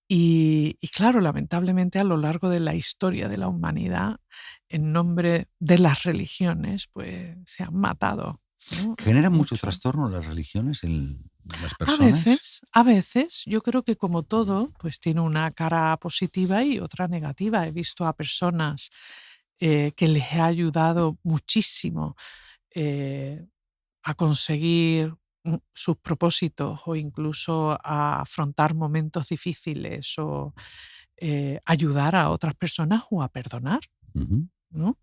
Y claro, lamentablemente a lo largo de la historia de la humanidad, en nombre de las religiones, pues se han matado, ¿no? ¿Generan mucho Mucho. trastorno las religiones en las personas? A veces, yo creo que como todo, pues tiene una cara positiva y otra negativa. He visto a personas que les ha ayudado muchísimo eh, a conseguir sus propósitos o incluso a afrontar momentos difíciles o ayudar a otras personas o a perdonar, Ujú. ¿no?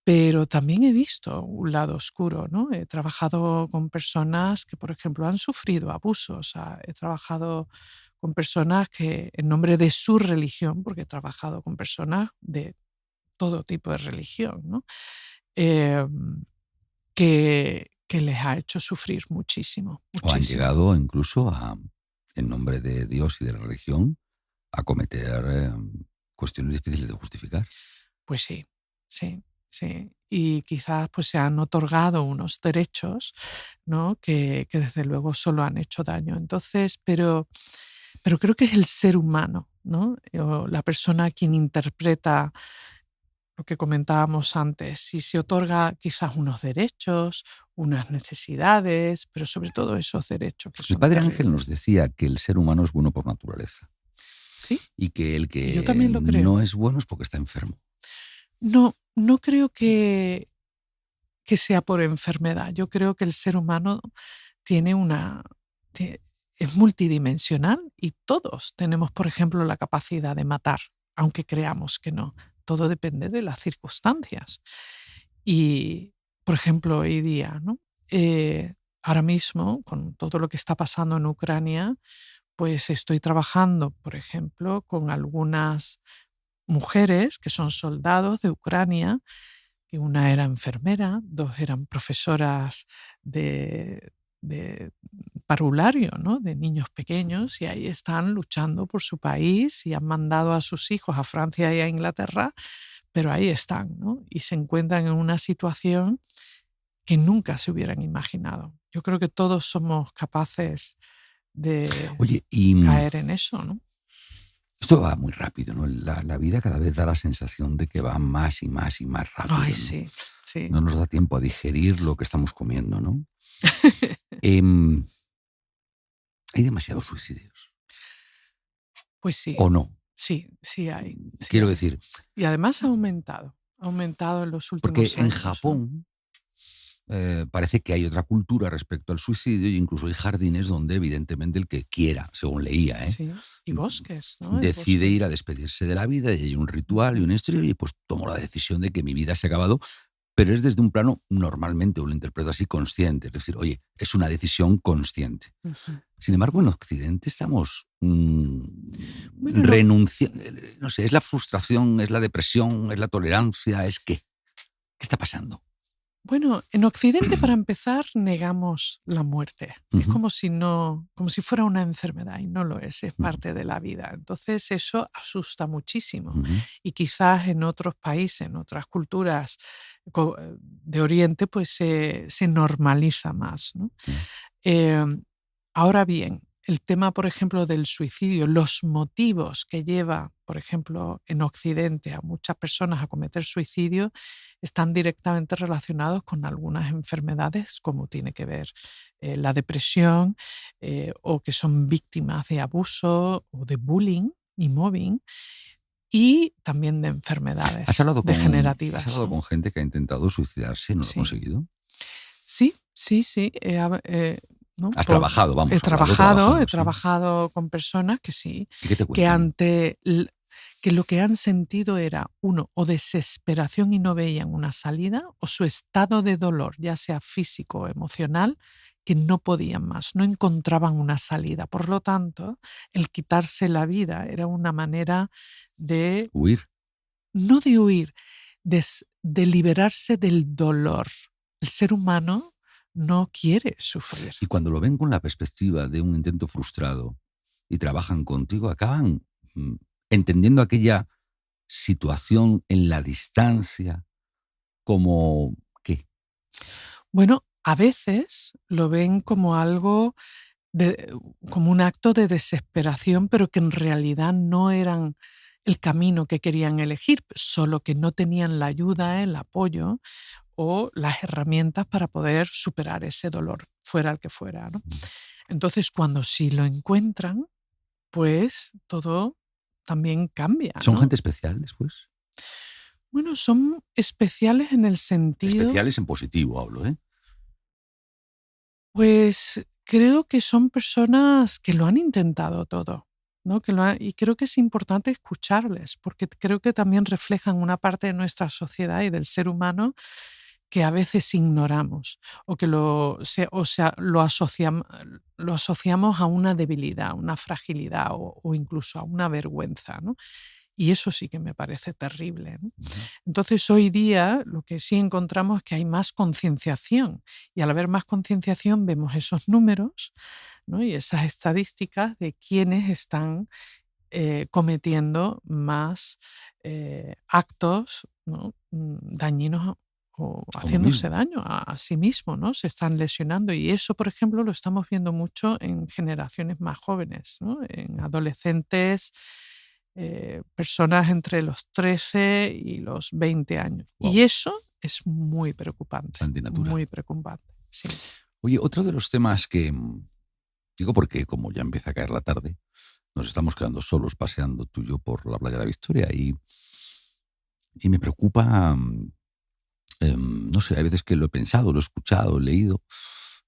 Pero también he visto un lado oscuro, ¿no? He trabajado con personas que, por ejemplo, han sufrido abusos. He trabajado con personas que, en nombre de su religión, porque he trabajado con personas de todo tipo de religión, ¿no? Em, que les ha hecho sufrir muchísimo, O han muchísimo. llegado incluso a, en nombre de Dios y de la religión, a cometer cuestiones difíciles de justificar. Pues sí, sí, sí. Y quizás pues se han otorgado unos derechos, ¿no? Que desde luego solo han hecho daño. Entonces, pero creo que es el ser humano, ¿no? O la persona a quien interpreta lo que comentábamos antes, si se otorga quizás unos derechos, unas necesidades, pero sobre todo esos derechos que El son padre Ángel terribles. nos decía que el ser humano es bueno por naturaleza. Sí, y que el y yo que también lo creo. no es bueno es porque está enfermo. No creo que sea por enfermedad. Yo creo que el ser humano tiene es multidimensional y todos tenemos, por ejemplo, la capacidad de matar, aunque creamos que no. Todo depende de las circunstancias. Y, por ejemplo, hoy día, ¿no? Ahora mismo, con todo lo que está pasando en Ucrania, pues estoy trabajando, por ejemplo, con algunas mujeres que son soldados de Ucrania, que una era enfermera, dos eran profesoras de parvulario, ¿no? De niños pequeños, y ahí están luchando por su país y han mandado a sus hijos a Francia y a Inglaterra, pero ahí están, ¿no? Y se encuentran en una situación que nunca se hubieran imaginado. Yo creo que todos somos capaces de Oye, y caer en eso, ¿no? esto va muy rápido, ¿no? La vida cada vez da la sensación de que va más y más y más rápido, Ay, ¿no? sí, sí. No nos da tiempo a digerir lo que estamos comiendo, ¿no? Em, hay demasiados suicidios. Pues sí, ¿O no? sí hay. Sí Quiero hay. decir, Y además ha aumentado en los porque últimos en años, ¿no? Japón parece que hay otra cultura respecto al suicidio e incluso hay jardines donde evidentemente el que quiera, según leía, Sí, y bosques, ¿no? Hay decide ir bosques. a despedirse de la vida y hay un ritual y una historia y pues tomo la decisión de que mi vida se ha acabado, pero es desde un plano normalmente, o lo interpreto así, consciente. Es decir, oye, es una decisión consciente. Ujú. Sin embargo, en Occidente estamos Bueno, renunciando, no sé, es la frustración, es la depresión, es la tolerancia, es qué. ¿Qué está pasando? bueno, en Occidente, para empezar, negamos la muerte. Es Ujú, como si fuera una enfermedad y no lo es ujú, parte de la vida. Entonces eso asusta muchísimo. ujú. Y quizás en otros países, en otras culturas de Oriente, pues se normaliza más, ¿no? Sí. Em, Ahora bien, el tema, por ejemplo, del suicidio, los motivos que lleva, por ejemplo, en Occidente a muchas personas a cometer suicidio están directamente relacionados con algunas enfermedades, como tiene que ver la depresión, o que son víctimas de abuso o de bullying y mobbing, y también de ¿Has enfermedades hablado degenerativas, ¿no? con gente que ha intentado suicidarse y no lo ha Sí. conseguido? Sí, sí, sí. ¿No? Has trabajado, vamos, hablado, He trabajando, sí. trabajado con personas que sí, ¿Y qué te que cuentan? que lo que han sentido era, uno, o desesperación y no veían una salida, o su estado de dolor, ya sea físico o emocional, que no podían más, no encontraban una salida. Por lo tanto, el quitarse la vida era una manera de, Huir. no de huir, de liberarse del dolor. El ser humano no quiere sufrir. Y cuando lo ven con la perspectiva de un intento frustrado y trabajan contigo, acaban mm, entendiendo aquella situación en la distancia como, ¿qué? Bueno, a veces lo ven como algo como un acto de desesperación, pero que en realidad no eran el camino que querían elegir, solo que no tenían la ayuda, el apoyo o las herramientas para poder superar ese dolor, fuera el que fuera, ¿no? Entonces, cuando sí lo encuentran, pues todo también cambia, ¿Son ¿no? gente especial después? Bueno, son especiales en el sentido, Especiales en positivo hablo, ¿eh? pues creo que son personas que lo han intentado todo, ¿no? Y creo que es importante escucharles, porque creo que también reflejan una parte de nuestra sociedad y del ser humano que a veces ignoramos o que lo asociamos a una debilidad, una fragilidad o incluso a una vergüenza, ¿no? Y eso sí que me parece terrible, ¿no? Ujú. Entonces, hoy día lo que sí encontramos es que hay más concienciación y al haber más concienciación vemos esos números, ¿no? Y esas estadísticas de quienes están cometiendo más actos, ¿no? Dañinos o A uno haciéndose mismo. daño a sí mismo, ¿no? Se están lesionando y eso, por ejemplo, lo estamos viendo mucho en generaciones más jóvenes, ¿no? En adolescentes, personas entre los 13 y los 20 años. Wow, Y eso es muy antinatural. preocupante, sí. Oye, otro de los temas que digo porque como ya empieza a caer la tarde, Nos estamos quedando solos paseando tú y yo por la playa de la Victoria y me preocupa, no sé, hay veces que lo he pensado, lo he escuchado, he leído,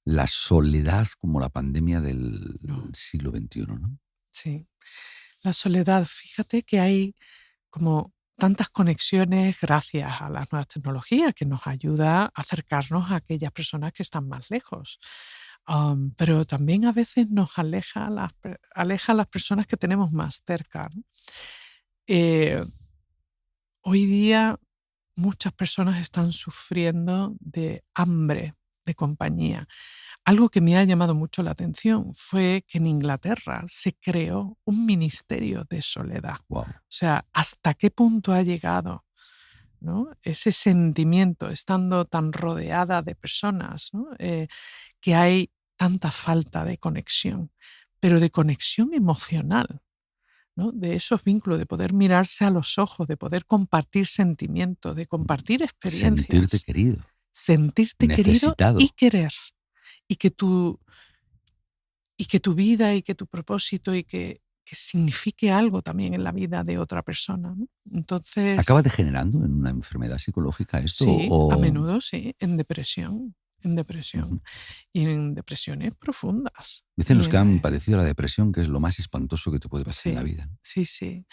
la soledad como la pandemia del No, siglo XXI, ¿no? sí. La soledad, fíjate que hay como tantas conexiones gracias a las nuevas tecnologías que nos ayuda a acercarnos a aquellas personas que están más lejos. Pero también a veces nos aleja a las personas que tenemos más cerca, ¿no? Eh, Hoy día muchas personas están sufriendo de hambre de compañía. Algo que me ha llamado mucho la atención fue que en Inglaterra se creó un ministerio de soledad. Wow. O sea, ¿hasta qué punto ha llegado, ¿no? Ese sentimiento, estando tan rodeada de personas, ¿no? Que hay tanta falta de conexión, pero de conexión emocional, ¿no? De esos vínculos, de poder mirarse a los ojos, de poder compartir sentimientos, de compartir Sentirte experiencias, querido, sentirte querido y necesitado. querer, y que tu vida y que tu propósito y que signifique algo también en la vida de otra persona, ¿no? ¿Acaba Entonces, degenerando en una enfermedad psicológica esto sí, a o...? menudo sí, en Ujú. depresión y en depresiones profundas. Dicen Y los que han padecido la depresión que es lo más espantoso que te puede pasar en la sí, vida. sí, sí.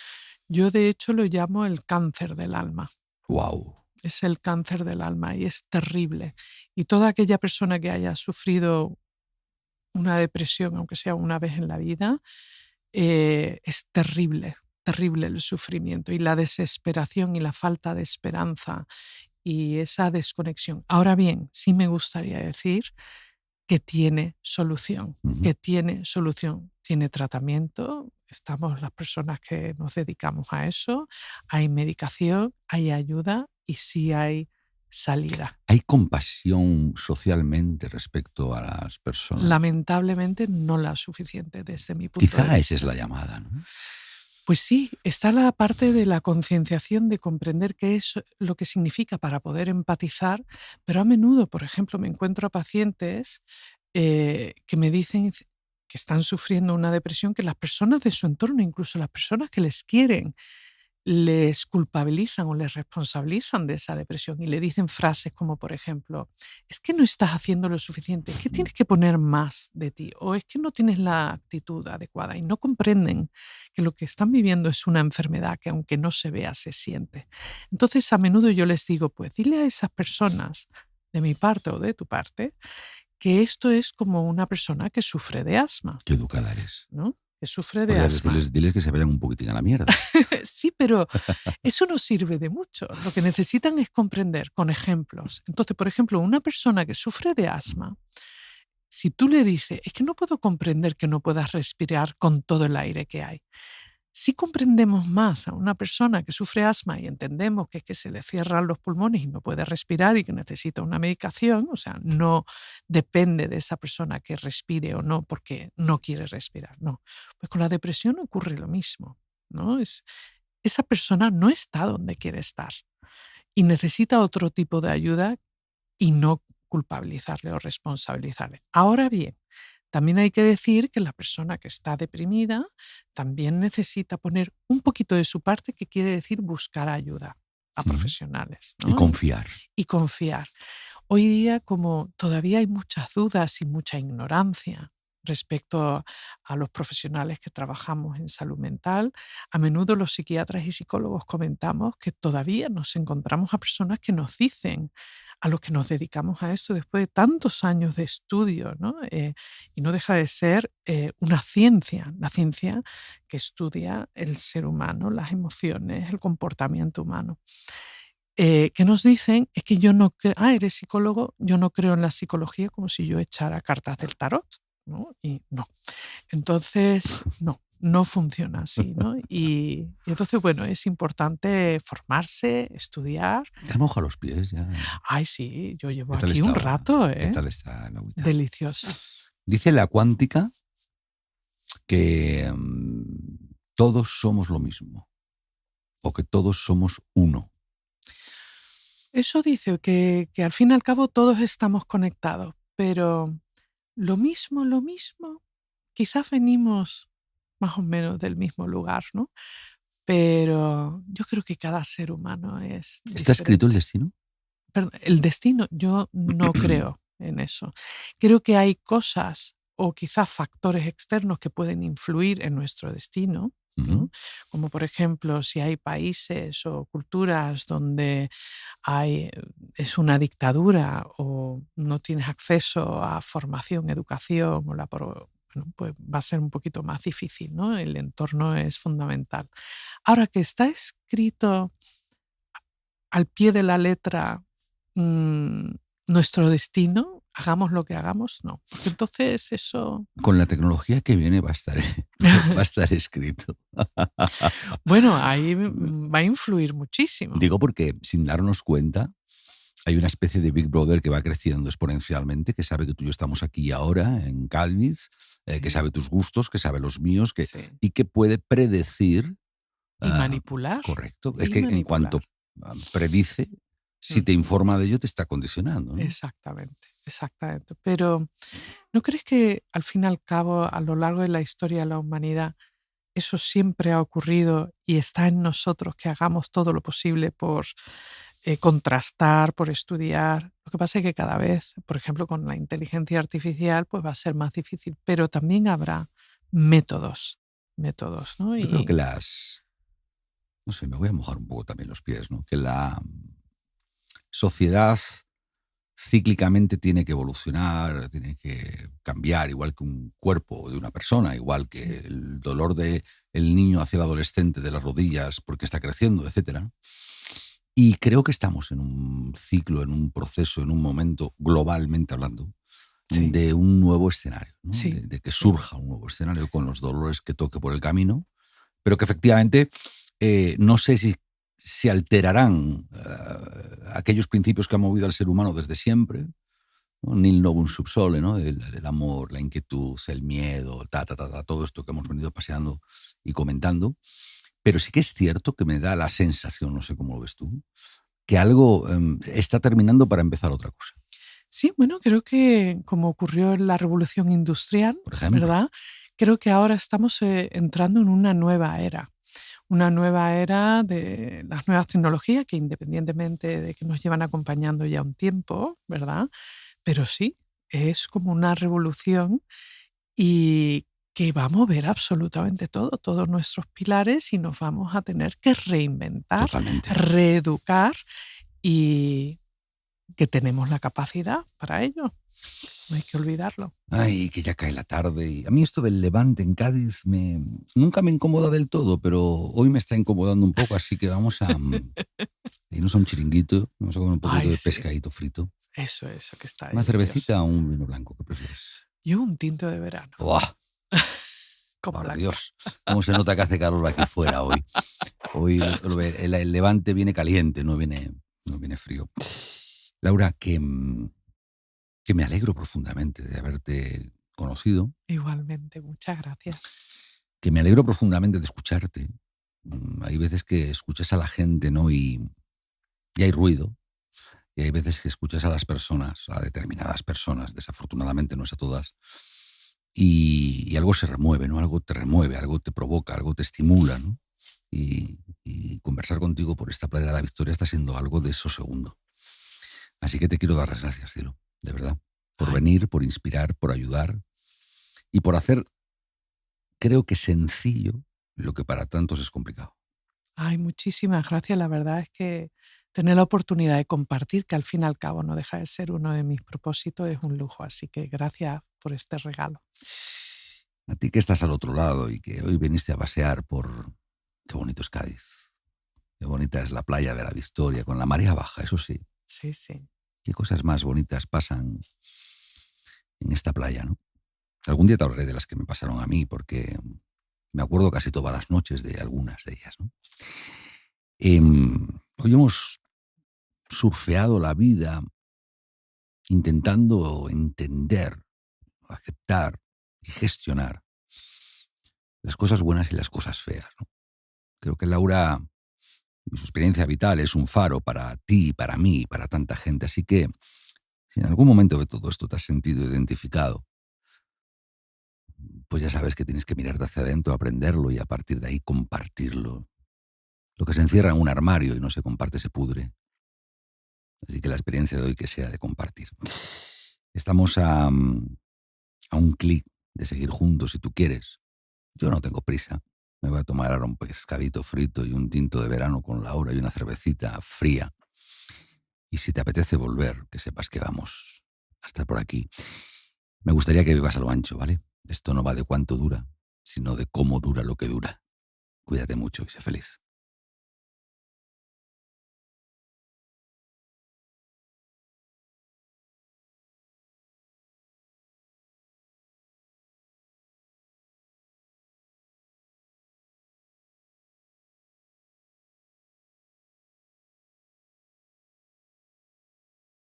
Yo de hecho lo llamo el cáncer del alma. Wow. Es el cáncer del alma y es terrible. Y toda aquella persona que haya sufrido una depresión, aunque sea una vez en la vida, es terrible, terrible el sufrimiento y la desesperación y la falta de esperanza y esa desconexión. Ahora bien, sí me gustaría decir que tiene solución, Ujú. que tiene solución, tiene tratamiento. Estamos las personas que nos dedicamos a eso, hay medicación, hay ayuda y sí hay salida. ¿Hay compasión socialmente respecto a las personas? Lamentablemente no la suficiente desde mi punto de Quizá esa es vista. la llamada, ¿no? Pues sí, está la parte de la concienciación, de comprender qué es lo que significa para poder empatizar, pero a menudo, por ejemplo, me encuentro a pacientes que me dicen que están sufriendo una depresión, que las personas de su entorno, incluso las personas que les quieren, les culpabilizan o les responsabilizan de esa depresión y le dicen frases como, por ejemplo, es que no estás haciendo lo suficiente, es que Ujú. tienes que poner más de ti o es que no tienes la actitud adecuada y no comprenden que lo que están viviendo es una enfermedad que aunque no se vea, se siente. Entonces, a menudo yo les digo, pues dile a esas personas, de mi parte o de tu parte, que esto es como una persona que sufre de asma, Qué educada eres. ¿no? Que sufre de Podrías asma. decirles, diles que se vayan un poquitín a la mierda. Sí, pero eso no sirve de mucho. Lo que necesitan es comprender con ejemplos. Entonces, por ejemplo, una persona que sufre de asma, si tú le dices, es que no puedo comprender que no puedas respirar con todo el aire que hay. Si comprendemos más a una persona que sufre asma y entendemos que es que se le cierran los pulmones y no puede respirar y que necesita una medicación, o sea, no depende de esa persona que respire o no porque no quiere respirar, no. Pues con la depresión ocurre lo mismo, ¿no? Esa persona no está donde quiere estar y necesita otro tipo de ayuda y no culpabilizarle o responsabilizarle. Ahora bien, también hay que decir que la persona que está deprimida también necesita poner un poquito de su parte, que quiere decir buscar ayuda a Ujú. profesionales, Y ¿no? confiar. Y confiar. Hoy día, como todavía hay muchas dudas y mucha ignorancia respecto a los profesionales que trabajamos en salud mental, a menudo los psiquiatras y psicólogos comentamos que todavía nos encontramos a personas que nos dicen, a los que nos dedicamos a eso después de tantos años de estudio, ¿no? Y no deja de ser una ciencia, la ciencia que estudia el ser humano, las emociones, el comportamiento humano. Que nos dicen es que yo no creo, eres psicólogo, yo no creo en la psicología, como si yo echara cartas del tarot, ¿no? Y no. Entonces, no, no funciona así, ¿no? Y entonces, bueno, es importante formarse, estudiar. Te moja los pies ya. Ay, sí, yo llevo ¿Qué tal aquí un está ahora? rato, ¿Qué tal está la agüita? deliciosa. Dice la cuántica que todos somos lo mismo o que todos somos uno. Eso dice que al fin y al cabo todos estamos conectados, pero lo mismo, quizás venimos más o menos del mismo lugar, ¿no? Pero yo creo que cada ser humano es ¿Está escrito el diferente. destino? El destino, yo no creo en eso. Creo que hay cosas o quizás factores externos que pueden influir en nuestro destino, Ujú. ¿no? Como por ejemplo, si hay países o culturas donde hay, es una dictadura o no tienes acceso a formación, educación o bueno, pues va a ser un poquito más difícil, ¿no? El entorno es fundamental. Ahora que está escrito al pie de la letra mm, nuestro destino, hagamos lo que hagamos, no. Porque entonces eso, Con la tecnología que viene va a estar, va a estar escrito. bueno, ahí va a influir muchísimo. Digo porque sin darnos cuenta hay una especie de Big Brother que va creciendo exponencialmente, que sabe que tú y yo estamos aquí y ahora en Cádiz, que Sí, sabe tus gustos, que sabe los míos, sí. y que puede predecir. Y ah, manipular, Correcto. Es y que en manipular. cuanto predice, si te Ujú. informa de ello, te está condicionando, ¿no? Exactamente, exactamente. Pero ¿no crees que al fin y al cabo, a lo largo de la historia de la humanidad, eso siempre ha ocurrido y está en nosotros que hagamos todo lo posible por contrastar, por estudiar? Lo que pasa es que cada vez, por ejemplo, con la inteligencia artificial, pues va a ser más difícil, pero también habrá métodos, métodos, ¿no? Yo creo que Y no sé, me voy a mojar un poco también los pies, ¿no? Que la sociedad cíclicamente tiene que evolucionar, tiene que cambiar, igual que un cuerpo de una persona, igual que sí, el dolor de el niño hacia el adolescente de las rodillas porque está creciendo, etcétera. Y creo que estamos en un ciclo, en un proceso, en un momento, globalmente hablando, sí, de un nuevo escenario, ¿no? sí, De que sí. surja un nuevo escenario con los dolores que toque por el camino, pero que efectivamente no sé si se alterarán aquellos principios que han movido al ser humano desde siempre, ¿no? Nil novum subsole, ¿no? El amor, la inquietud, el miedo, todo esto que hemos venido paseando y comentando. Pero sí que es cierto que me da la sensación, no sé cómo lo ves tú, que algo está terminando para empezar otra cosa. Sí, bueno, creo que como ocurrió en la revolución industrial, Por ejemplo, ¿verdad? Creo que ahora estamos entrando en una nueva era de las nuevas tecnologías que independientemente de que nos llevan acompañando ya un tiempo, ¿verdad? Pero sí, es como una revolución y que va a mover absolutamente todo, todos nuestros pilares y nos vamos a tener que reinventar, totalmente. reeducar y que tenemos la capacidad para ello. No hay que olvidarlo. Ay, que ya cae la tarde. Y a mí esto del Levante en Cádiz nunca me incomoda del todo, pero hoy me está incomodando un poco, así que vamos a irnos a un chiringuito, vamos a comer un poquito Ay, de sí, pescadito frito. eso que está ¿Una delicioso. cervecita o un vino blanco? ¿Qué prefieres? Yo un tinto de verano ¡Buah! con Por blanca. Dios, cómo se nota que hace calor aquí fuera hoy. Hoy el Levante viene caliente, no viene frío. Laura, que me alegro profundamente de haberte conocido, Igualmente, muchas gracias. que me alegro profundamente de escucharte. Hay veces que escuchas a la gente, ¿no? Y hay ruido. Y hay veces que escuchas a las personas, a determinadas personas, desafortunadamente no es a todas, y algo se remueve, ¿no? Algo te remueve, algo te provoca, algo te estimula, ¿no? Y conversar contigo por esta playa de la Victoria está siendo algo de eso segundo. Así que te quiero dar las gracias, cielo, de verdad, por Ay, venir, por inspirar, por ayudar y por hacer, creo que sencillo, lo que para tantos es complicado. ay, muchísimas gracias. La verdad es que tener la oportunidad de compartir, que al fin y al cabo no deja de ser uno de mis propósitos, es un lujo. Así que gracias por este regalo. A ti que estás al otro lado y que hoy viniste a pasear por... Qué bonito es Cádiz. Qué bonita es la playa de la Victoria, con la marea baja, eso sí. Sí, sí. Qué cosas más bonitas pasan en esta playa, ¿no? Algún día te hablaré de las que me pasaron a mí, porque me acuerdo casi todas las noches de algunas de ellas, ¿no? Hoy hemos surfeado la vida intentando entender, aceptar y gestionar las cosas buenas y las cosas feas, ¿no? Creo que Laura y su experiencia vital es un faro para ti, para mí, para tanta gente. Así que si en algún momento de todo esto te has sentido identificado, pues ya sabes que tienes que mirarte hacia adentro, aprenderlo y a partir de ahí compartirlo. Lo que se encierra en un armario y no se comparte se pudre. Así que la experiencia de hoy que sea de compartir. Estamos a un clic de seguir juntos si tú quieres. Yo no tengo prisa. Me voy a tomar ahora un pescadito frito y un tinto de verano con Laura y una cervecita fría. Y si te apetece volver, que sepas que vamos a estar por aquí. Me gustaría que vivas a lo ancho, ¿vale? Esto no va de cuánto dura, sino de cómo dura lo que dura. Cuídate mucho y sé feliz.